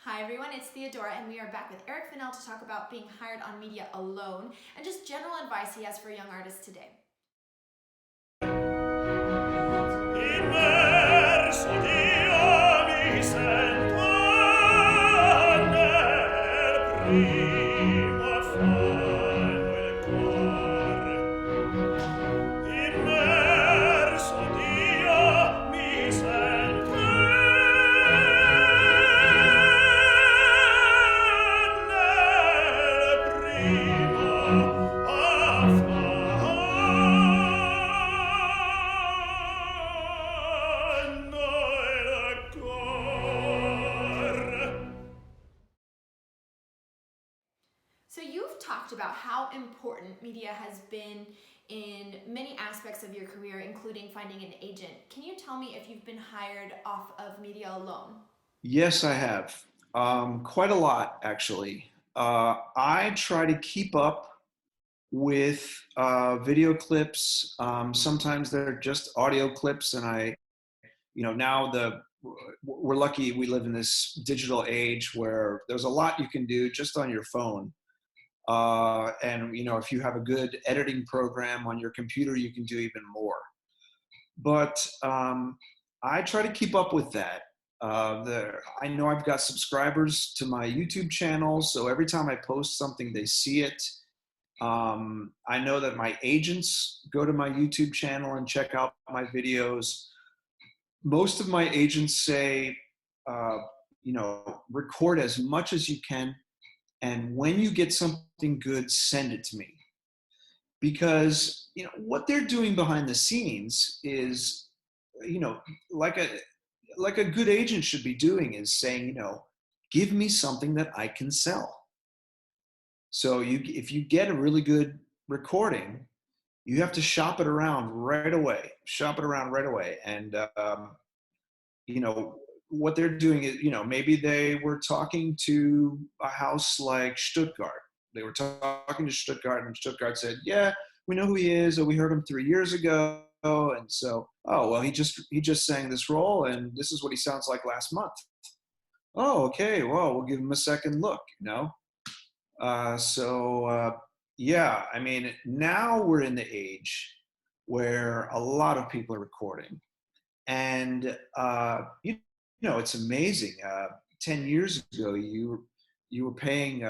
Hi everyone, it's Theodora and we are back with Eric Fennell to talk about being hired on media alone and just general advice he has for young artists today. Immerso Dio mi sento nel primo fallo il cor. Immerso Dio mi sento nel primo affanno il cor. So you've talked about how important media has been in many aspects of your career, including finding an agent. Can you tell me if you've been hired off of media alone? Yes, I have. Quite a lot, actually. I try to keep up with video clips. Sometimes they're just audio clips, and now we're lucky we live in this digital age where there's a lot you can do just on your phone. And if you have a good editing program on your computer, you can do even more. But I try to keep up with that. I know I've got subscribers to my YouTube channel, so every time I post something, they see it. I know that my agents go to my YouTube channel and check out my videos. Most of my agents say, record as much as you can, and when you get something good, send it to me. Because what they're doing behind the scenes is, like a good agent should be doing is saying, give me something that I can sell. So if you get a really good recording, you have to shop it around right away. Shop it around right away. And what they're doing is, maybe they were talking to a house like Stuttgart. They were talking to Stuttgart, and Stuttgart said, "Yeah, we know who he is, or we heard him 3 years ago." And so, oh well, he just sang this role, and this is what he sounds like last month. Oh, okay, well, we'll give him a second look. Yeah, I mean, now we're in the age where a lot of people are recording, and it's amazing. 10 years ago, you were paying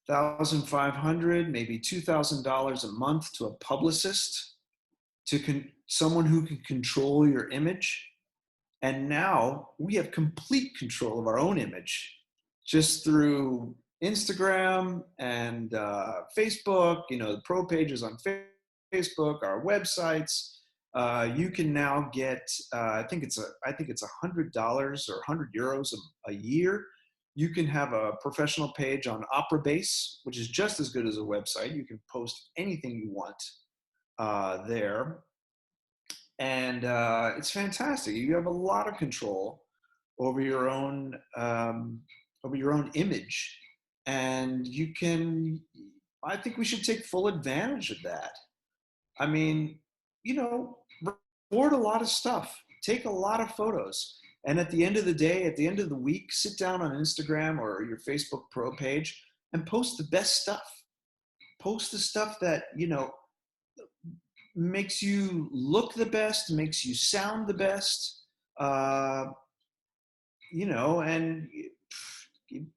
1,500, maybe $2,000 a month to a publicist, someone who can control your image. And now we have complete control of our own image just through Instagram and Facebook, the pro pages on Facebook, our websites. You can now get, I think it's $100 or €100 a year. You can have a professional page on Opera Base, which is just as good as a website. You can post anything you want there. And it's fantastic. You have a lot of control over your own image, and I think we should take full advantage of that. I mean, record a lot of stuff, take a lot of photos, and at the end of the day, at the end of the week, sit down on Instagram or your Facebook pro page and post the best stuff. Post the stuff that makes you look the best, makes you sound the best, and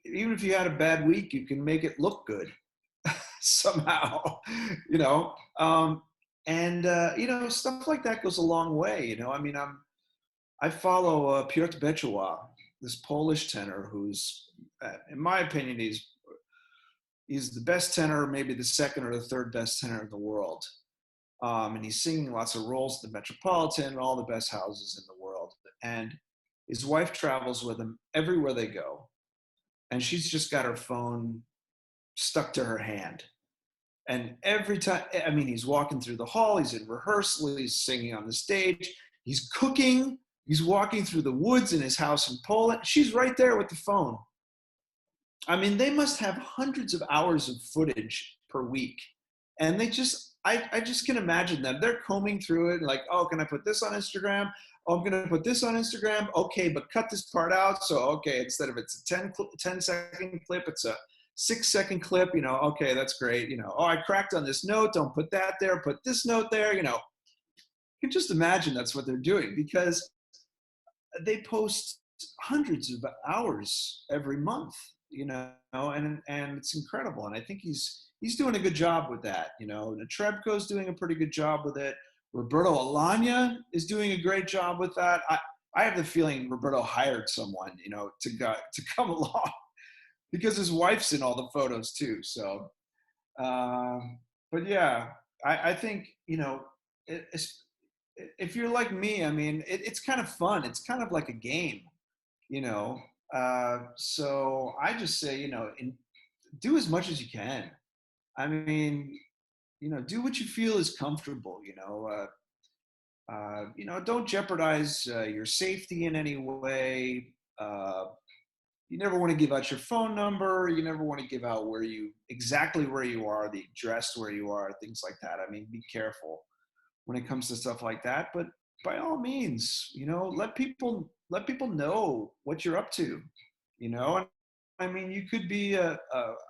even if you had a bad week, you can make it look good somehow, stuff like that goes a long way. I mean, I follow Piotr Beczała, this Polish tenor who's, in my opinion, he's the best tenor, maybe the second or the third best tenor in the world. And he's singing lots of roles at the Metropolitan and all the best houses in the world. And his wife travels with him everywhere they go. And she's just got her phone stuck to her hand. And every time, I mean, he's walking through the hall, he's in rehearsal, he's singing on the stage, he's cooking, he's walking through the woods in his house in Poland. She's right there with the phone. I mean, they must have hundreds of hours of footage per week. And I just can imagine them. They're combing through it like, oh, can I put this on Instagram? Oh, I'm going to put this on Instagram. Okay, but cut this part out. So, okay, instead of it's a 10-second clip, it's a 6-second clip. Okay, that's great. Oh, I cracked on this note. Don't put that there. Put this note there. You can just imagine that's what they're doing, because they post hundreds of hours every month, and it's incredible. And I think he's doing a good job with that. Netrebko's doing a pretty good job with it. Roberto Alagna is doing a great job with that. I have the feeling Roberto hired someone, to come along, because his wife's in all the photos too. So, but yeah, I think, if you're like me, I mean, it's kind of fun. It's kind of like a game, you know. So I just say, do as much as you can. I mean, do what you feel is comfortable. Don't jeopardize your safety in any way. You never want to give out your phone number. You never want to give out exactly where you are, the address where you are, things like that. I mean, be careful when it comes to stuff like that. But by all means, let people know what you're up to. And I mean, you could be a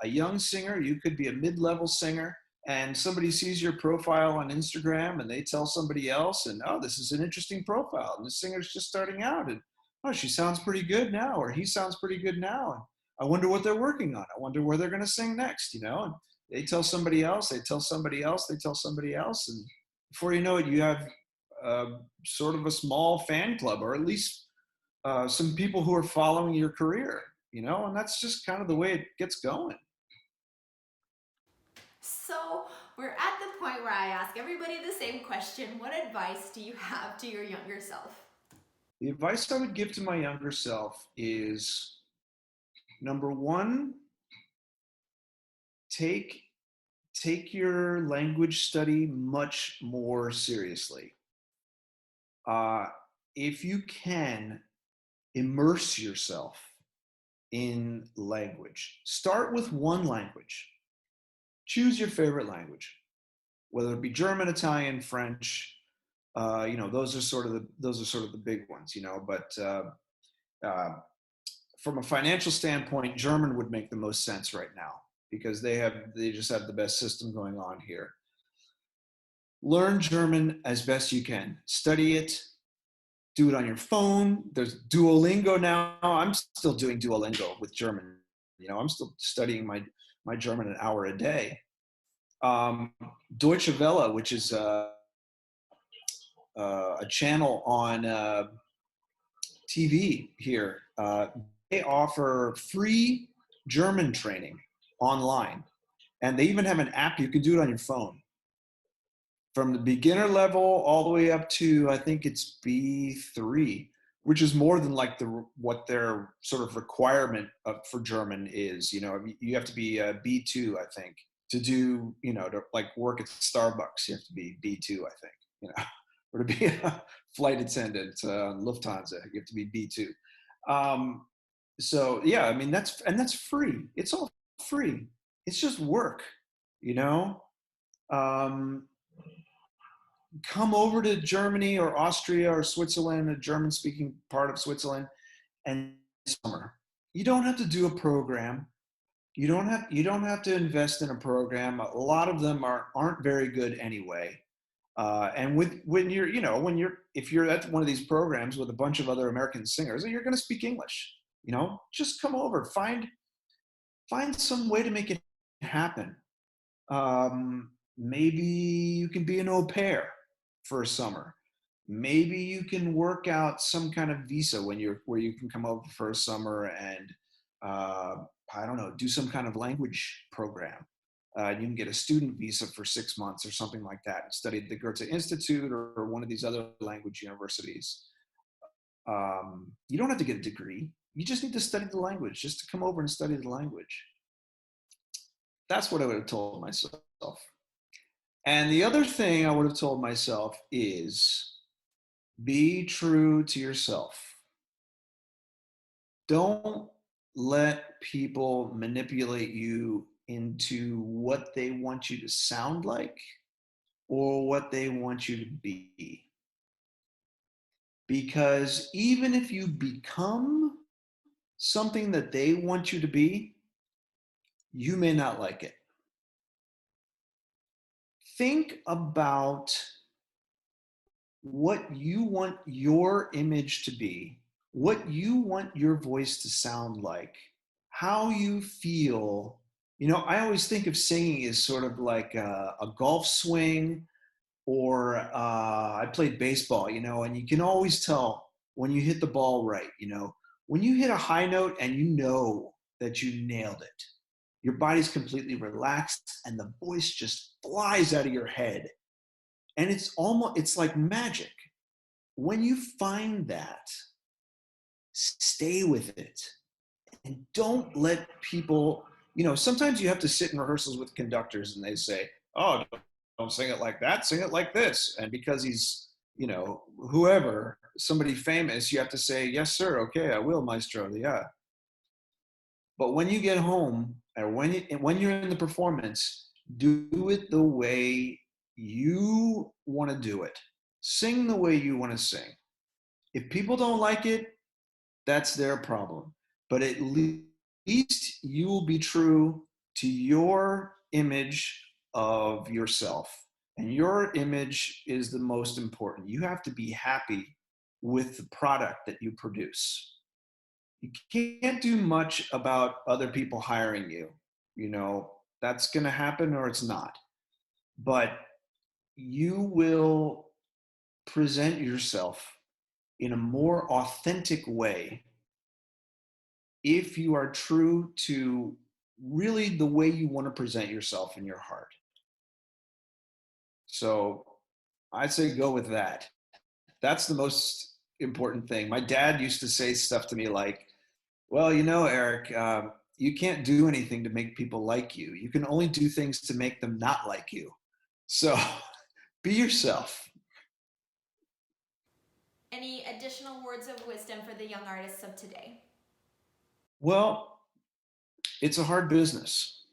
young singer, you could be a mid-level singer, and somebody sees your profile on Instagram and they tell somebody else, and oh, this is an interesting profile, and the singer's just starting out, and oh, she sounds pretty good now, or he sounds pretty good now, and I wonder what they're working on. I wonder where they're going to sing next, and they tell somebody else, they tell somebody else, they tell somebody else, and before you know it, you have sort of a small fan club, or at least some people who are following your career, and that's just kind of the way it gets going. So we're at the point where I ask everybody the same question. What advice do you have to your younger self? The advice I would give to my younger self is, number one, take your language study much more seriously. If you can, immerse yourself in language. Start with one language. Choose your favorite language, whether it be German, Italian, French. Those are sort of the big ones. But from a financial standpoint, German would make the most sense right now, because they just have the best system going on here. Learn German as best you can. Study it. Do it on your phone. There's Duolingo now. I'm still doing Duolingo with German. I'm still studying my German an hour a day. Deutsche Welle, which is a channel on TV here, they offer free German training online. And they even have an app. You can do it on your phone. From the beginner level all the way up to, I think it's B3, which is more than like what their sort of requirement for German is. You have to be B2, I think, to do, to like work at Starbucks. You have to be B2, I think, or to be a flight attendant on Lufthansa, you have to be B2. So yeah, I mean, that's free. It's all free. It's just work, come over to Germany or Austria or Switzerland, a German-speaking part of Switzerland, and summer. You don't have to do a program. You don't have to invest in a program. A lot of them aren't very good anyway. And if you're at one of these programs with a bunch of other American singers, you're going to speak English. Just come over. Find some way to make it happen. Maybe you can be an au pair for a summer. Maybe you can work out some kind of visa where you can come over for a summer and I don't know, do some kind of language program. You can get a student visa for 6 months or something like that and study at the Goethe Institute or one of these other language universities. You don't have to get a degree. You just need to study the language, just to come over and study the language. That's what I would have told myself. And the other thing I would have told myself is, be true to yourself. Don't let people manipulate you into what they want you to sound like or what they want you to be. because even if you become something that they want you to be, you may not like it. Think about what you want your image to be, what you want your voice to sound like, how you feel. You know, I always think of singing as sort of like a golf swing, or I played baseball, you know, and you can always tell when you hit the ball right, you know, when you hit a high note and you know that you nailed it, your body's completely relaxed and the voice just flies out of your head. And it's like magic. When you find that, stay with it and don't let people, you know, sometimes you have to sit in rehearsals with conductors and they say, oh, don't sing it like that, sing it like this. And because he's, you know, whoever, somebody famous, you have to say, yes, sir, okay, I will, maestro, yeah. But when you get home, or when you're in the performance, do it the way you want to do it. Sing the way you want to sing. If people don't like it, that's their problem. But at least you will be true to your image of yourself. And your image is the most important. You have to be happy with the product that you produce. You can't do much about other people hiring you. You know, that's going to happen or it's not. But you will present yourself in a more authentic way if you are true to really the way you want to present yourself in your heart. So I'd say go with that. That's the most important thing. My dad used to say stuff to me like, well, you know, Eric, you can't do anything to make people like you. You can only do things to make them not like you. So be yourself. Any additional words of wisdom for the young artists of today? Well, it's a hard business,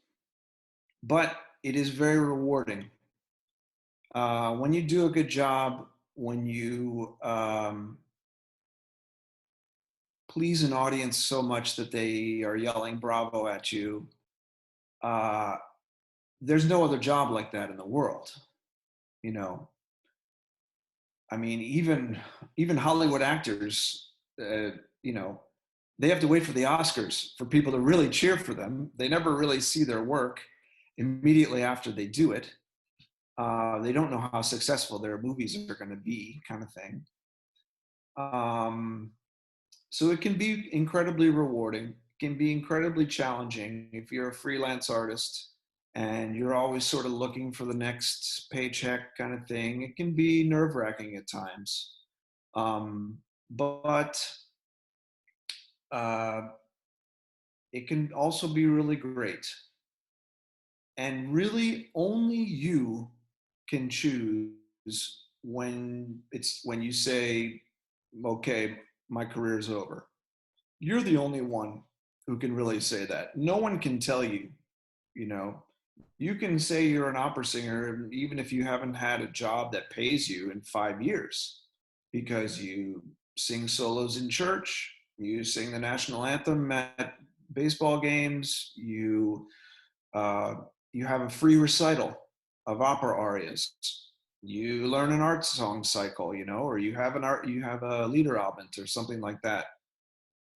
but it is very rewarding. When you do a good job, when you please an audience so much that they are yelling bravo at you, uh, there's no other job like that in the world. You know, I mean, even Hollywood actors, you know, they have to wait for the Oscars for people to really cheer for them. They never really see their work immediately after they do it. They don't know how successful their movies are going to be, kind of thing. Um, so it can be incredibly rewarding. It can be incredibly challenging if you're a freelance artist and you're always sort of looking for the next paycheck, kind of thing. It can be nerve-wracking at times, but uh, it can also be really great. And really, only you can choose when you say, okay, my career is over. You're the only one who can really say that. No one can tell you, you know. You can say you're an opera singer even if you haven't had a job that pays you in 5 years, because you sing solos in church, you sing the national anthem at baseball games, uh, you have a free recital of opera arias, you learn an art song cycle, you know, or you have a Liederabend or something like that.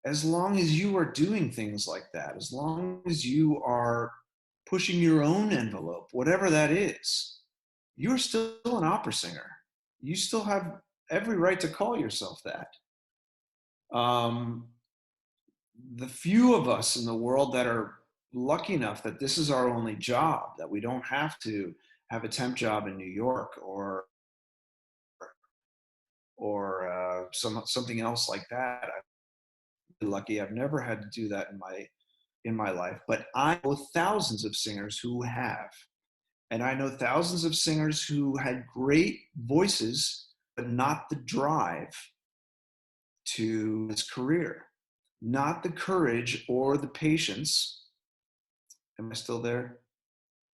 As long as you are doing things like that, as long as you are pushing your own envelope, whatever that is, you're still an opera singer. You still have every right to call yourself that. Um, the few of us in the world that are lucky enough that this is our only job, that we don't have to have a temp job in New York or something else like that. I'm lucky. I've never had to do that in my life, but I know thousands of singers who have, and I know thousands of singers who had great voices, but not the drive to his career, not the courage or the patience. Am I still there?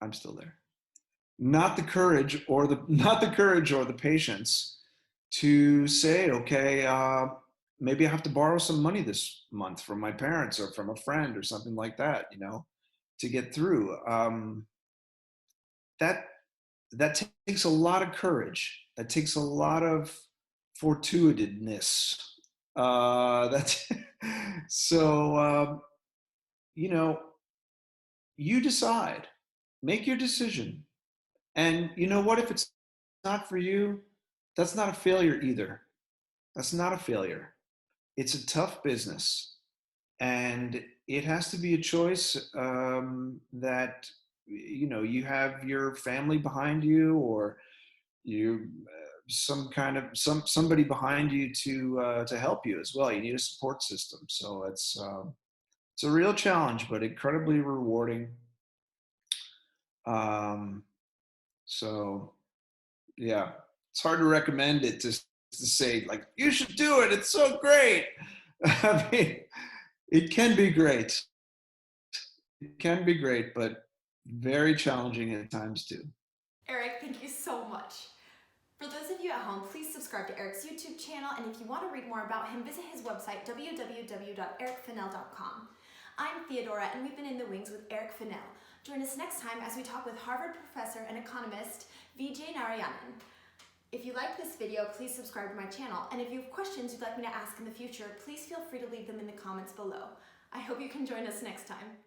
I'm still there. Not the courage or the patience to say, okay, maybe I have to borrow some money this month from my parents or from a friend or something like that, to get through. That that takes a lot of courage. That takes a lot of fortuitousness. That's so you know you decide, make your decision, and you know what? If it's not for you, that's not a failure either. That's not a failure. It's a tough business, and it has to be a choice that you have your family behind you, or you somebody behind you to help you as well. You need a support system, so it's a real challenge, but incredibly rewarding. Um, so yeah, it's hard to recommend it to say like you should do it. It's so great. I mean, it can be great. It can be great, but very challenging at times too. Eric, thank you so much. For those of you at home, please subscribe to Eric's YouTube channel, and if you want to read more about him, visit his website, www.ericfennell.com. I'm Theodora, and we've been in the wings with Eric Fennell. Join us next time as we talk with Harvard professor and economist Vijay Narayanan. If you like this video, please subscribe to my channel, and if you have questions you'd like me to ask in the future, please feel free to leave them in the comments below. I hope you can join us next time.